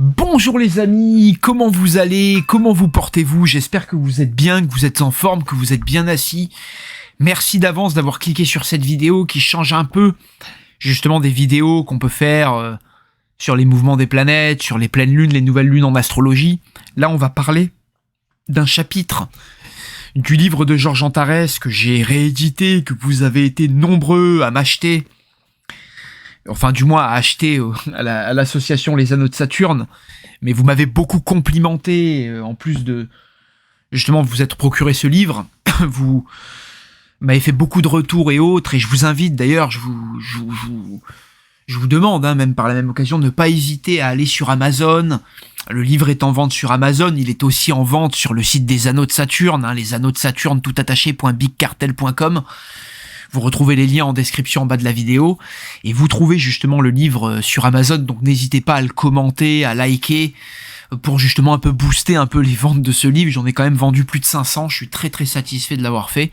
Bonjour les amis, comment vous allez? Comment vous portez-vous? J'espère que vous êtes bien, que vous êtes en forme, que vous êtes bien assis. Merci d'avance d'avoir cliqué sur cette vidéo qui change un peu justement des vidéos qu'on peut faire sur les mouvements des planètes, sur les pleines lunes, les nouvelles lunes en astrologie. Là, on va parler d'un chapitre du livre de Georges Antares que j'ai réédité, que vous avez été nombreux à m'acheter. Enfin, du moins à acheter à l'association Les Anneaux de Saturne, mais vous m'avez beaucoup complimenté, en plus de, justement, vous êtes procuré ce livre, vous m'avez fait beaucoup de retours et autres, et je vous invite, d'ailleurs, je vous demande, même par la même occasion, de ne pas hésiter à aller sur Amazon. Le livre est en vente sur Amazon, il est aussi en vente sur le site des Anneaux de Saturne, les Anneaux de Saturne toutattaché.bigcartel.com. Vous retrouvez les liens en description en bas de la vidéo et vous trouvez justement le livre sur Amazon, donc n'hésitez pas à le commenter, à liker pour justement un peu booster un peu les ventes de ce livre. J'en ai quand même vendu plus de 500, je suis très très satisfait de l'avoir fait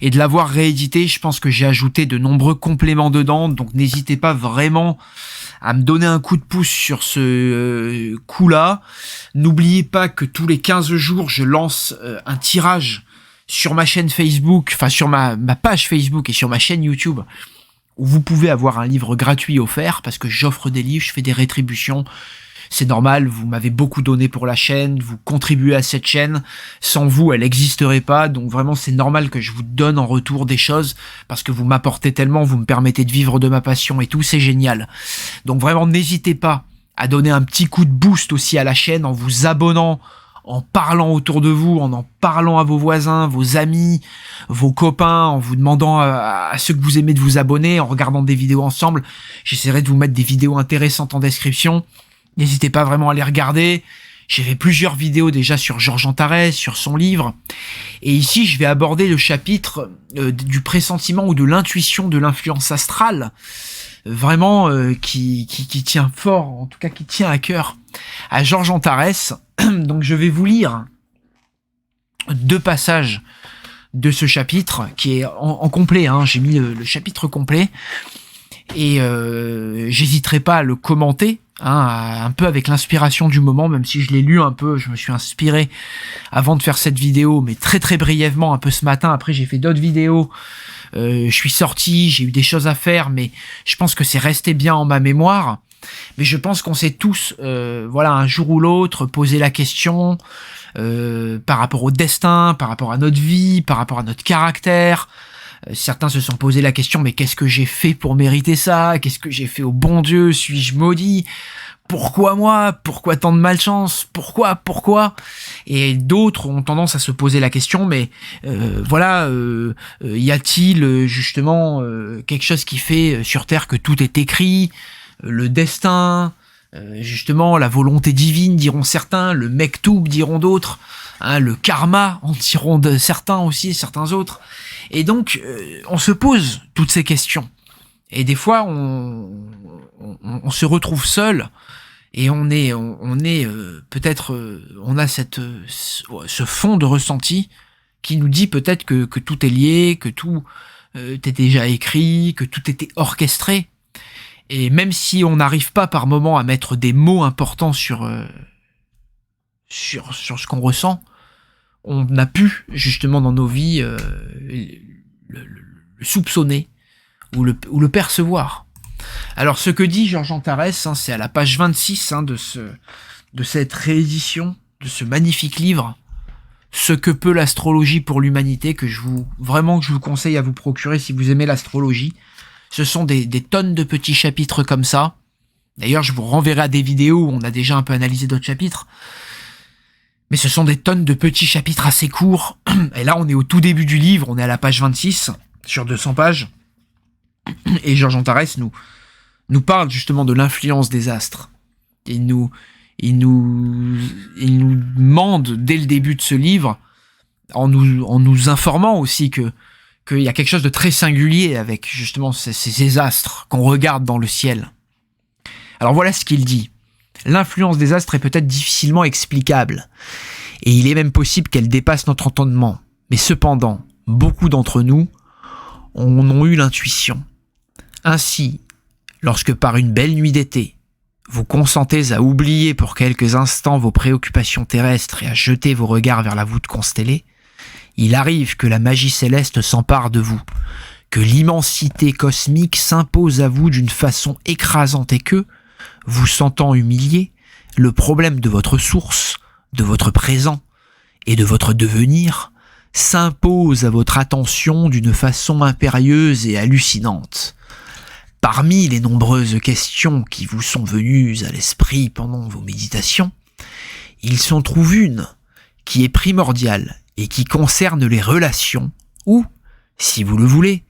et de l'avoir réédité. Je pense que j'ai ajouté de nombreux compléments dedans, donc n'hésitez pas vraiment à me donner un coup de pouce sur ce coup-là. N'oubliez pas que tous les 15 jours, je lance un tirage sur ma chaîne Facebook, enfin sur ma page Facebook et sur ma chaîne YouTube, où vous pouvez avoir un livre gratuit offert, parce que j'offre des livres, je fais des rétributions, c'est normal, vous m'avez beaucoup donné pour la chaîne, vous contribuez à cette chaîne, sans vous elle n'existerait pas, donc vraiment c'est normal que je vous donne en retour des choses, parce que vous m'apportez tellement, vous me permettez de vivre de ma passion et tout, c'est génial. Donc vraiment n'hésitez pas à donner un petit coup de boost aussi à la chaîne en vous abonnant, en parlant autour de vous, en parlant à vos voisins, vos amis, vos copains, en vous demandant à ceux que vous aimez de vous abonner, en regardant des vidéos ensemble. J'essaierai de vous mettre des vidéos intéressantes en description. N'hésitez pas vraiment à les regarder. J'ai fait plusieurs vidéos déjà sur Georges Antares, sur son livre. Et ici, je vais aborder le chapitre du pressentiment ou de l'intuition de l'influence astrale. Vraiment qui tient fort, en tout cas qui tient à cœur à Georges Antares. Donc je vais vous lire 2 passages de ce chapitre qui est en complet, j'ai mis le chapitre complet et j'hésiterai pas à le commenter un peu avec l'inspiration du moment, même si je l'ai lu un peu, je me suis inspiré avant de faire cette vidéo, mais très très brièvement un peu ce matin. Après j'ai fait d'autres vidéos, je suis sorti, j'ai eu des choses à faire, mais je pense que c'est resté bien en ma mémoire. Mais je pense qu'on s'est tous, un jour ou l'autre, posé la question par rapport au destin, par rapport à notre vie, par rapport à notre caractère. Certains se sont posé la question, mais qu'est-ce que j'ai fait pour mériter ça? Qu'est-ce que j'ai fait au bon Dieu? Suis-je maudit? Pourquoi moi? Pourquoi tant de malchance? Pourquoi? Et d'autres ont tendance à se poser la question, mais y a-t-il justement quelque chose qui fait sur Terre que tout est écrit? Le destin, justement la volonté divine diront certains, le mektoub diront d'autres, le karma en diront de certains aussi, certains autres. Et donc on se pose toutes ces questions. Et des fois on se retrouve seul et on a ce fond de ressenti qui nous dit peut-être que tout est lié, que tout est déjà écrit, que tout était orchestré. Et même si on n'arrive pas par moment à mettre des mots importants sur ce qu'on ressent, on a pu justement dans nos vies le soupçonner ou le percevoir. Alors ce que dit Georges Antares, c'est à la page 26 de cette réédition, de ce magnifique livre, Ce que peut l'astrologie pour l'humanité, que je vous conseille à vous procurer si vous aimez l'astrologie. Ce sont des tonnes de petits chapitres comme ça. D'ailleurs, je vous renverrai à des vidéos où on a déjà un peu analysé d'autres chapitres. Mais ce sont des tonnes de petits chapitres assez courts. Et là, on est au tout début du livre, on est à la page 26, sur 200 pages. Et Georges Antares nous parle justement de l'influence des astres. Il nous demande, dès le début de ce livre, en nous informant aussi qu'il y a quelque chose de très singulier avec justement ces astres qu'on regarde dans le ciel. Alors voilà ce qu'il dit. L'influence des astres est peut-être difficilement explicable, et il est même possible qu'elle dépasse notre entendement. Mais cependant, beaucoup d'entre nous en ont eu l'intuition. Ainsi, lorsque par une belle nuit d'été, vous consentez à oublier pour quelques instants vos préoccupations terrestres et à jeter vos regards vers la voûte constellée, il arrive que la magie céleste s'empare de vous, que l'immensité cosmique s'impose à vous d'une façon écrasante et que, vous sentant humilié, le problème de votre source, de votre présent et de votre devenir s'impose à votre attention d'une façon impérieuse et hallucinante. Parmi les nombreuses questions qui vous sont venues à l'esprit pendant vos méditations, il s'en trouve une qui est primordiale et qui concerne les relations ou, si vous le voulez,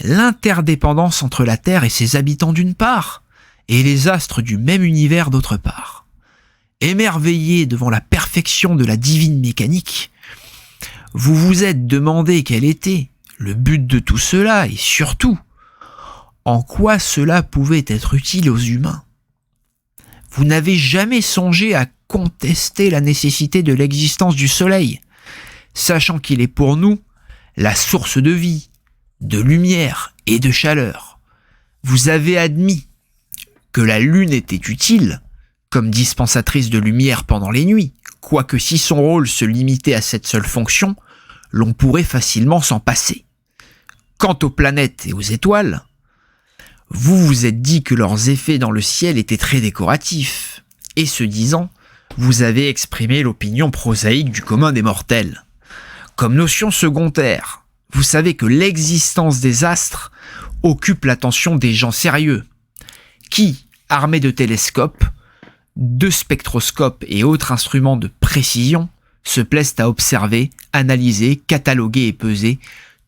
l'interdépendance entre la Terre et ses habitants d'une part, et les astres du même univers d'autre part. Émerveillé devant la perfection de la divine mécanique, vous vous êtes demandé quel était le but de tout cela et surtout, en quoi cela pouvait être utile aux humains. Vous n'avez jamais songé à contester la nécessité de l'existence du Soleil, sachant qu'il est pour nous la source de vie, de lumière et de chaleur. Vous avez admis que la Lune était utile comme dispensatrice de lumière pendant les nuits, quoique si son rôle se limitait à cette seule fonction, l'on pourrait facilement s'en passer. Quant aux planètes et aux étoiles, vous vous êtes dit que leurs effets dans le ciel étaient très décoratifs, et ce disant, vous avez exprimé l'opinion prosaïque du commun des mortels. Comme notion secondaire, vous savez que l'existence des astres occupe l'attention des gens sérieux, qui, armés de télescopes, de spectroscopes et autres instruments de précision, se plaisent à observer, analyser, cataloguer et peser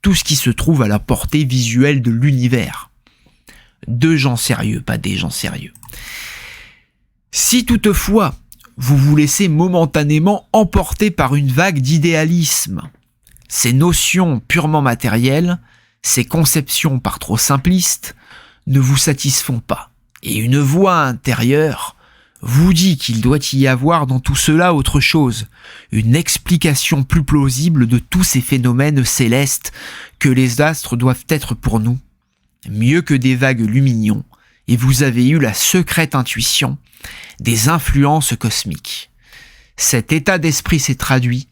tout ce qui se trouve à la portée visuelle de l'univers. De gens sérieux, pas des gens sérieux. Si toutefois, vous vous laissez momentanément emporter par une vague d'idéalisme, ces notions purement matérielles, ces conceptions par trop simplistes, ne vous satisfont pas. Et une voix intérieure vous dit qu'il doit y avoir dans tout cela autre chose, une explication plus plausible de tous ces phénomènes célestes que les astres doivent être pour nous, mieux que des vagues luminions, et vous avez eu la secrète intuition des influences cosmiques. Cet état d'esprit s'est traduit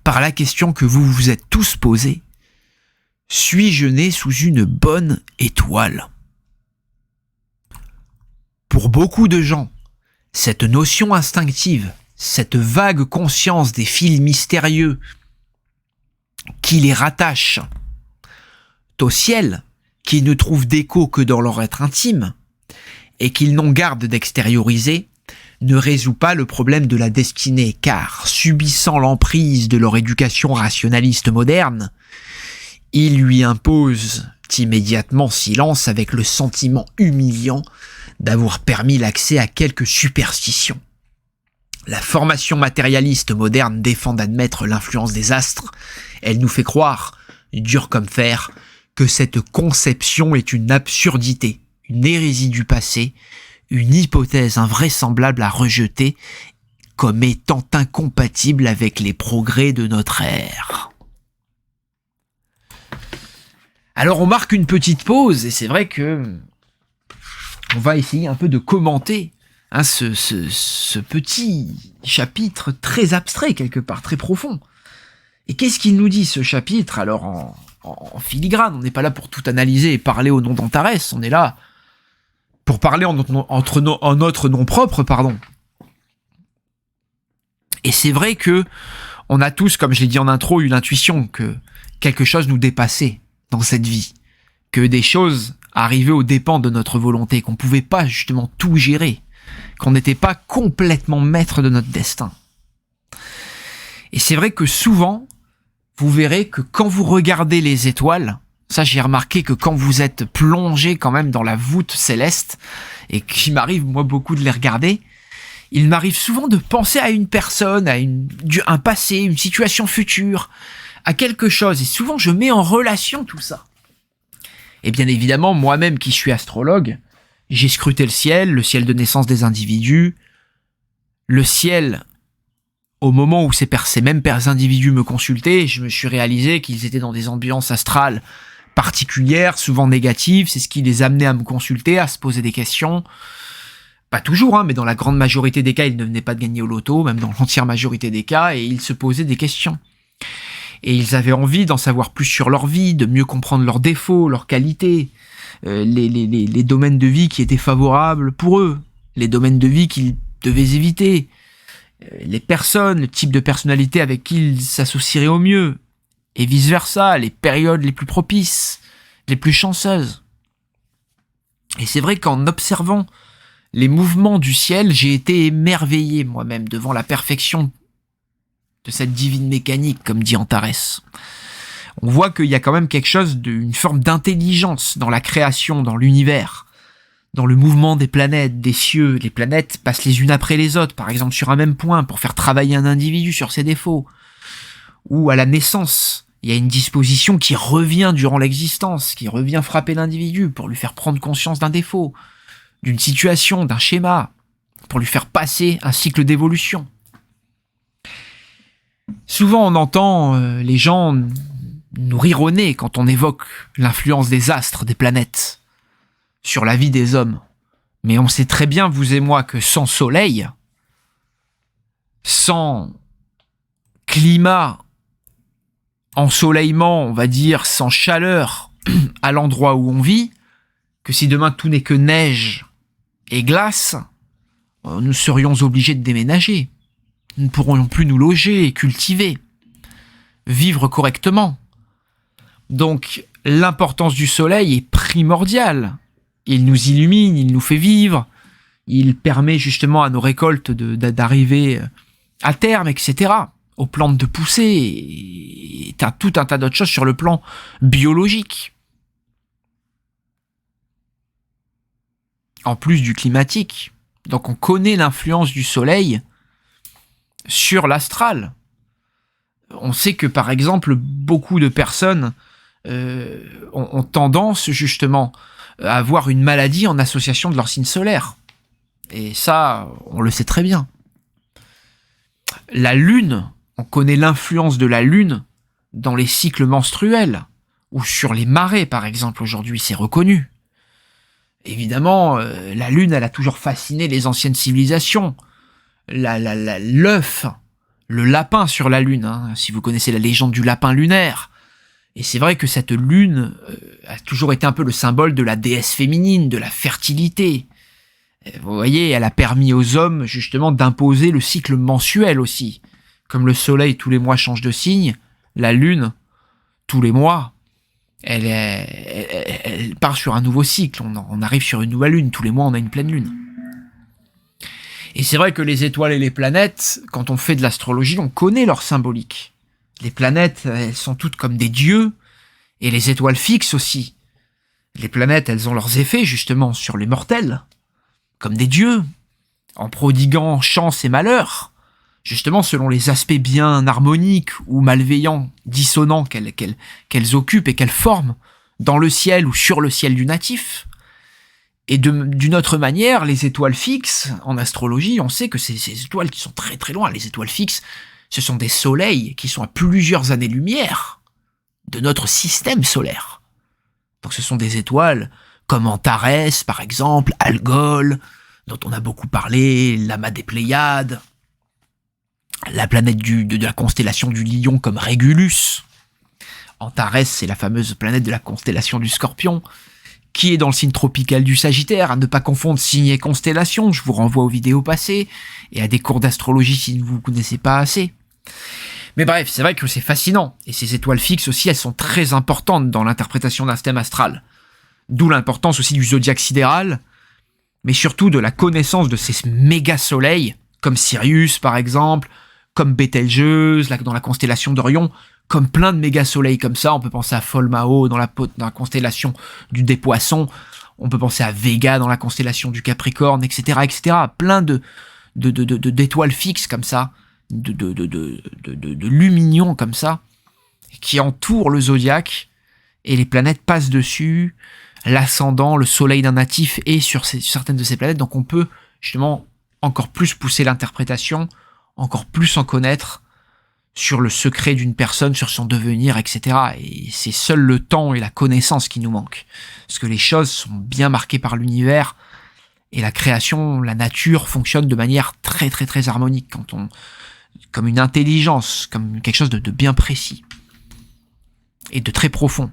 par la question que vous vous êtes tous posée. Suis-je né sous une bonne étoile ? Pour beaucoup de gens, cette notion instinctive, cette vague conscience des fils mystérieux qui les rattachent au ciel, qui ne trouvent d'écho que dans leur être intime, et qu'ils n'ont garde d'extérioriser, ne résout pas le problème de la destinée, car, subissant l'emprise de leur éducation rationaliste moderne, ils lui imposent immédiatement silence avec le sentiment humiliant d'avoir permis l'accès à quelques superstitions. La formation matérialiste moderne défend d'admettre l'influence des astres. Elle nous fait croire, dur comme fer, que cette conception est une absurdité, une hérésie du passé, une hypothèse invraisemblable à rejeter comme étant incompatible avec les progrès de notre ère. Alors on marque une petite pause, et c'est vrai que on va essayer un peu de commenter ce petit chapitre très abstrait quelque part, très profond. Et qu'est-ce qu'il nous dit ce chapitre? Alors en filigrane, on n'est pas là pour tout analyser et parler au nom d'Antares, on est là pour parler en notre nom propre, pardon. Et c'est vrai que on a tous, comme je l'ai dit en intro, eu l'intuition que quelque chose nous dépassait dans cette vie, que des choses arrivaient aux dépens de notre volonté, qu'on pouvait pas justement tout gérer, qu'on n'était pas complètement maître de notre destin. Et c'est vrai que souvent, vous verrez que quand vous regardez les étoiles, ça j'ai remarqué que quand vous êtes plongé quand même dans la voûte céleste, et qu'il m'arrive moi beaucoup de les regarder, il m'arrive souvent de penser à une personne, à un passé, une situation future, à quelque chose, et souvent je mets en relation tout ça. Et bien évidemment, moi-même qui suis astrologue, j'ai scruté le ciel de naissance des individus, le ciel au moment où ces mêmes individus me consultaient, je me suis réalisé qu'ils étaient dans des ambiances astrales particulières, souvent négatives, c'est ce qui les amenait à me consulter, à se poser des questions, Pas toujours, hein, mais dans la grande majorité des cas, ils ne venaient pas de gagner au loto, même dans l'entière majorité des cas, et ils se posaient des questions. Et ils avaient envie d'en savoir plus sur leur vie, de mieux comprendre leurs défauts, leurs qualités, les domaines de vie qui étaient favorables pour eux, les domaines de vie qu'ils devaient éviter, les personnes, le type de personnalité avec qui ils s'associeraient au mieux, et vice-versa, les périodes les plus propices, les plus chanceuses. Et c'est vrai qu'en observant les mouvements du ciel, j'ai été émerveillé moi-même devant la perfection de cette divine mécanique, comme dit Antares. On voit qu'il y a quand même quelque chose d'une forme d'intelligence dans la création, dans l'univers, dans le mouvement des planètes, des cieux. Les planètes passent les unes après les autres, par exemple sur un même point, pour faire travailler un individu sur ses défauts. Ou à la naissance, il y a une disposition qui revient durant l'existence, qui revient frapper l'individu pour lui faire prendre conscience d'un défaut, d'une situation, d'un schéma, pour lui faire passer un cycle d'évolution. Souvent on entend les gens nous rironner quand on évoque l'influence des astres, des planètes, sur la vie des hommes. Mais on sait très bien, vous et moi, que sans soleil, sans climat, ensoleillement, on va dire, sans chaleur à l'endroit où on vit, que si demain tout n'est que neige et glace, nous serions obligés de déménager. Nous ne pourrions plus nous loger et cultiver, vivre correctement. Donc, l'importance du soleil est primordiale. Il nous illumine, il nous fait vivre, il permet justement à nos récoltes d'arriver à terme, etc., aux plantes de pousser, et tout un tas d'autres choses sur le plan biologique. En plus du climatique. Donc on connaît l'influence du soleil sur l'astral. On sait que par exemple, beaucoup de personnes ont tendance justement à avoir une maladie en association de leur signe solaire. Et ça, on le sait très bien. La lune, on connaît l'influence de la lune dans les cycles menstruels, ou sur les marées par exemple aujourd'hui, c'est reconnu. Évidemment, la lune, elle a toujours fasciné les anciennes civilisations. L'œuf, le lapin sur la lune, hein, si vous connaissez la légende du lapin lunaire. Et c'est vrai que cette lune a toujours été un peu le symbole de la déesse féminine, de la fertilité. Vous voyez, elle a permis aux hommes justement d'imposer le cycle mensuel aussi. Comme le soleil tous les mois change de signe, la lune, tous les mois, elle part sur un nouveau cycle. On arrive sur une nouvelle lune. Tous les mois, on a une pleine lune. Et c'est vrai que les étoiles et les planètes, quand on fait de l'astrologie, on connaît leur symbolique. Les planètes, elles sont toutes comme des dieux, et les étoiles fixes aussi. Les planètes, elles ont leurs effets justement sur les mortels, comme des dieux, en prodiguant chance et malheur, justement selon les aspects bien harmoniques ou malveillants, dissonants qu'elles occupent et qu'elles forment dans le ciel ou sur le ciel du natif. Et d'une autre manière, les étoiles fixes, en astrologie, on sait que ces étoiles qui sont très très loin, les étoiles fixes, ce sont des soleils qui sont à plusieurs années-lumière de notre système solaire. Donc ce sont des étoiles comme Antares, par exemple, Algol, dont on a beaucoup parlé, l'amas des Pléiades, la planète de la constellation du Lion comme Régulus. Antares, c'est la fameuse planète de la constellation du Scorpion, qui est dans le signe tropical du Sagittaire, à ne pas confondre signe et constellation, je vous renvoie aux vidéos passées, et à des cours d'astrologie si vous ne connaissez pas assez. Mais bref, c'est vrai que c'est fascinant, et ces étoiles fixes aussi, elles sont très importantes dans l'interprétation d'un système astral. D'où l'importance aussi du zodiaque sidéral, mais surtout de la connaissance de ces méga-soleils, comme Sirius par exemple, comme Bételgeuse, dans la constellation d'Orion, comme plein de méga-soleils comme ça. On peut penser à Folmao dans la constellation des Poissons, on peut penser à Vega dans la constellation du Capricorne, etc., etc. Plein d'étoiles fixes comme ça, de luminions comme ça, qui entourent le zodiaque, et les planètes passent dessus, l'ascendant, le soleil d'un natif est sur certaines de ces planètes, donc on peut justement encore plus pousser l'interprétation, encore plus en connaître sur le secret d'une personne, sur son devenir, etc. Et c'est seul le temps et la connaissance qui nous manquent. Parce que les choses sont bien marquées par l'univers, Et la création, la nature fonctionne de manière très très très harmonique, comme une intelligence, comme quelque chose de bien précis et de très profond.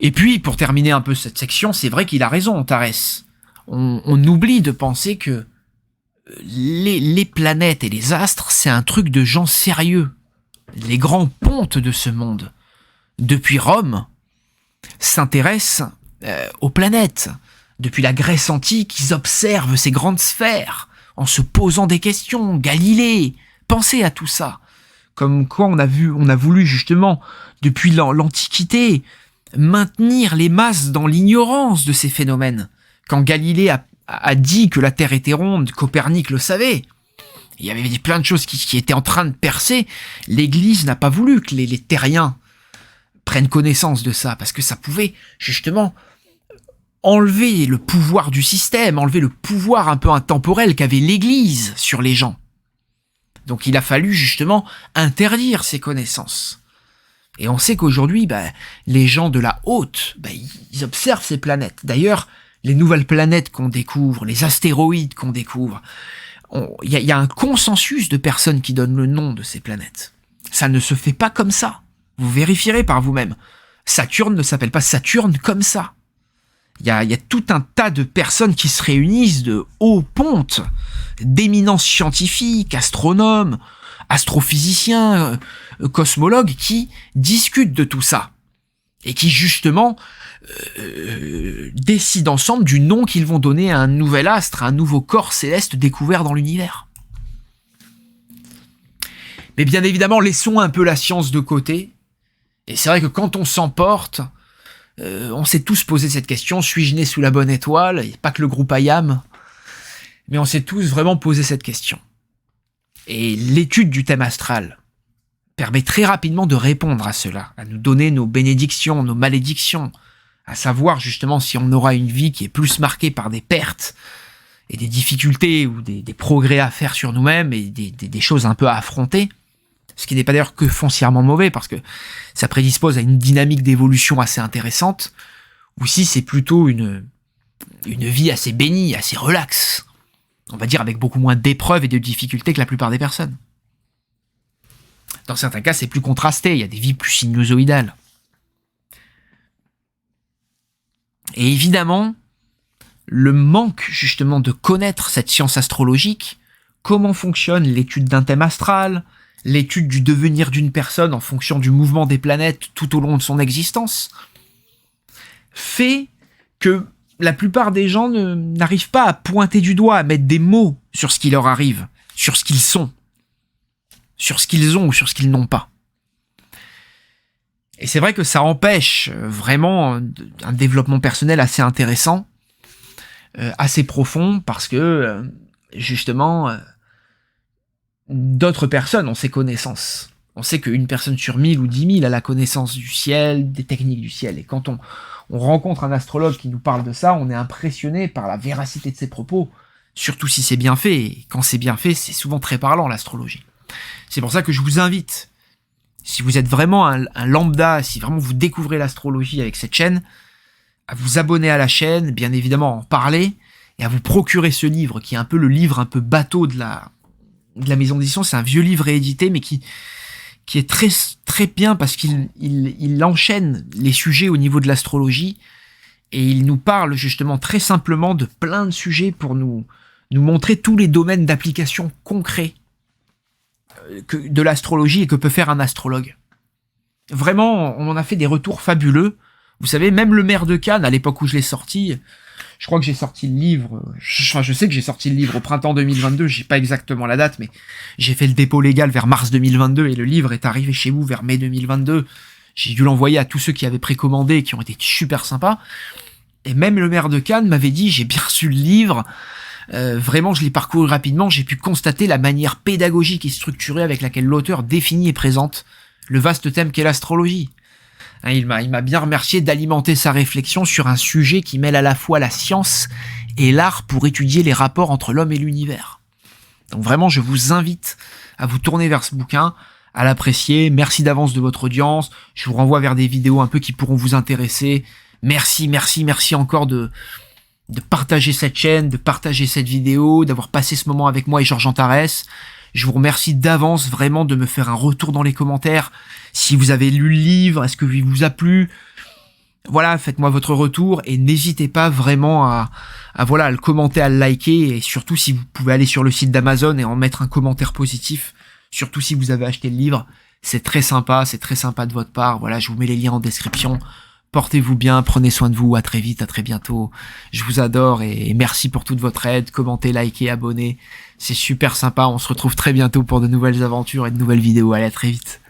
Et puis, pour terminer un peu cette section, c'est vrai qu'il a raison, Antares. On oublie de penser que les planètes et les astres, c'est un truc de gens sérieux. Les grands pontes de ce monde, depuis Rome, s'intéressent aux planètes. Depuis la Grèce antique, ils observent ces grandes sphères en se posant des questions. Galilée, pensez à tout ça. Comme quoi on a voulu justement, depuis l'Antiquité, maintenir les masses dans l'ignorance de ces phénomènes. Quand Galilée a dit que la Terre était ronde, Copernic le savait. Il y avait plein de choses qui étaient en train de percer. L'Église n'a pas voulu que les terriens prennent connaissance de ça, parce que ça pouvait justement enlever le pouvoir du système, enlever le pouvoir un peu intemporel qu'avait l'Église sur les gens. Donc il a fallu justement interdire ces connaissances. Et on sait qu'aujourd'hui, les gens de la haute, ils observent ces planètes. D'ailleurs, les nouvelles planètes qu'on découvre, les astéroïdes qu'on découvre, il y a un consensus de personnes qui donnent le nom de ces planètes. Ça ne se fait pas comme ça. Vous vérifierez par vous-même. Saturne ne s'appelle pas Saturne comme ça. Il y a tout un tas de personnes qui se réunissent de hauts pontes, d'éminents scientifiques, astronomes, astrophysiciens, cosmologues qui discutent de tout ça et qui justement décident ensemble du nom qu'ils vont donner à un nouvel astre, à un nouveau corps céleste découvert dans l'univers. Mais bien évidemment, laissons un peu la science de côté. Et c'est vrai que quand on s'emporte, on s'est tous posé cette question, suis-je né sous la bonne étoile? Et pas que le groupe IAM, mais on s'est tous vraiment posé cette question. Et l'étude du thème astral permet très rapidement de répondre à cela, à nous donner nos bénédictions, nos malédictions, à savoir justement si on aura une vie qui est plus marquée par des pertes et des difficultés ou des progrès à faire sur nous-mêmes et des choses un peu à affronter. Ce qui n'est pas d'ailleurs que foncièrement mauvais, parce que ça prédispose à une dynamique d'évolution assez intéressante, ou si c'est plutôt une vie assez bénie, assez relaxe, on va dire avec beaucoup moins d'épreuves et de difficultés que la plupart des personnes. Dans certains cas, c'est plus contrasté, il y a des vies plus sinusoïdales. Et évidemment, le manque justement de connaître cette science astrologique, comment fonctionne l'étude d'un thème astral, l'étude du devenir d'une personne en fonction du mouvement des planètes tout au long de son existence, fait que la plupart des gens n'arrivent pas à pointer du doigt, à mettre des mots sur ce qui leur arrive, sur ce qu'ils sont, sur ce qu'ils ont ou sur ce qu'ils n'ont pas. Et c'est vrai que ça empêche vraiment un développement personnel assez intéressant, assez profond, parce que justement d'autres personnes ont ces connaissances. On sait qu'une personne sur 1000 ou 10 000 a la connaissance du ciel, des techniques du ciel. Et quand on rencontre un astrologue qui nous parle de ça, on est impressionné par la véracité de ses propos, surtout si c'est bien fait. Et quand c'est bien fait, c'est souvent très parlant, l'astrologie. C'est pour ça que je vous invite, si vous êtes vraiment un lambda, si vraiment vous découvrez l'astrologie avec cette chaîne, à vous abonner à la chaîne, bien évidemment à en parler, et à vous procurer ce livre, qui est un peu le livre un peu bateau de la maison d'édition. C'est un vieux livre réédité, mais qui est très, très bien parce qu'il enchaîne les sujets au niveau de l'astrologie et il nous parle justement très simplement de plein de sujets pour nous montrer tous les domaines d'application concrets de l'astrologie et que peut faire un astrologue. Vraiment, on en a fait des retours fabuleux. Vous savez, même le maire de Cannes, à l'époque où je l'ai sorti, je crois que j'ai sorti le livre, je sais que j'ai sorti le livre au printemps 2022, j'ai pas exactement la date, mais j'ai fait le dépôt légal vers mars 2022 et le livre est arrivé chez vous vers mai 2022. J'ai dû l'envoyer à tous ceux qui avaient précommandé et qui ont été super sympas. Et même le maire de Cannes m'avait dit, j'ai bien reçu le livre, vraiment je l'ai parcouru rapidement, j'ai pu constater la manière pédagogique et structurée avec laquelle l'auteur définit et présente le vaste thème qu'est l'astrologie. Il m'a bien remercié d'alimenter sa réflexion sur un sujet qui mêle à la fois la science et l'art pour étudier les rapports entre l'homme et l'univers. Donc vraiment, je vous invite à vous tourner vers ce bouquin, à l'apprécier. Merci d'avance de votre audience. Je vous renvoie vers des vidéos un peu qui pourront vous intéresser. Merci encore de de partager cette chaîne, de partager cette vidéo, d'avoir passé ce moment avec moi et Georges Antares. Je vous remercie d'avance vraiment de me faire un retour dans les commentaires. Si vous avez lu le livre, est-ce que il vous a plu? Voilà, faites-moi votre retour et n'hésitez pas vraiment à le commenter, à le liker, et surtout si vous pouvez aller sur le site d'Amazon et en mettre un commentaire positif, surtout si vous avez acheté le livre, c'est très sympa de votre part. Voilà, je vous mets les liens en description. Portez-vous bien, prenez soin de vous, à très vite, à très bientôt. Je vous adore et merci pour toute votre aide. Commentez, likez, abonnez. C'est super sympa. On se retrouve très bientôt pour de nouvelles aventures et de nouvelles vidéos. Allez, à très vite.